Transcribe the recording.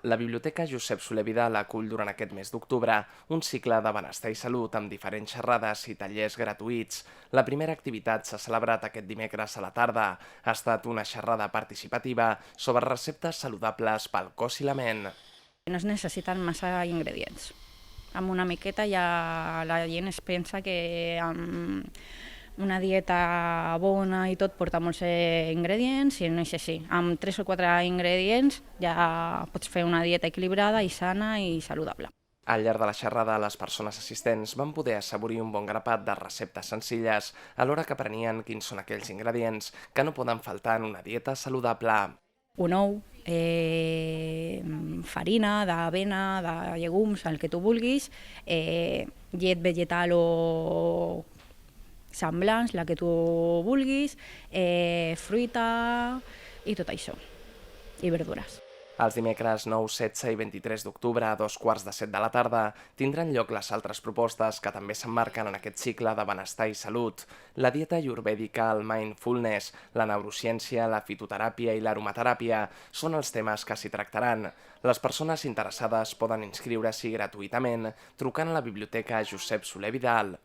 La Biblioteca Josep Soler Vidal acull durant aquest mes d'octubre un cicle de benestar i salut amb diferents xerrades i tallers gratuïts. La primera activitat s'ha celebrat aquest dimecres a la tarda. Ha estat una xerrada participativa sobre receptes saludables pel cos i la ment. No es necessiten massa ingredients. Amb una miqueta ja la gent es pensa que amb una dieta bona i tot porta molts ingredients i no és així. Amb 3 o 4 ingredients ja pots fer una dieta equilibrada i sana i saludable. Al llarg de la xerrada, les persones assistents van poder assaborir un bon grapat de receptes senzilles, alhora que aprenien quins són aquells ingredients que no poden faltar en una dieta saludable. Un ou, farina, d'avena, de llegums, el que tu vulguis, llet vegetal o semblants, la que tu vulguis, fruita i tot això, i verdures. Els dimecres 9, 16 i 23 d'octubre a 2:15 de la tarda tindran lloc les altres propostes que també s'emmarquen en aquest cicle de benestar i salut. La dieta ayurvèdica, el mindfulness, la neurociència, la fitoteràpia i l'aromateràpia són els temes que s'hi tractaran. Les persones interessades poden inscriure-s'hi gratuïtament trucant a la Biblioteca Josep Soler Vidal.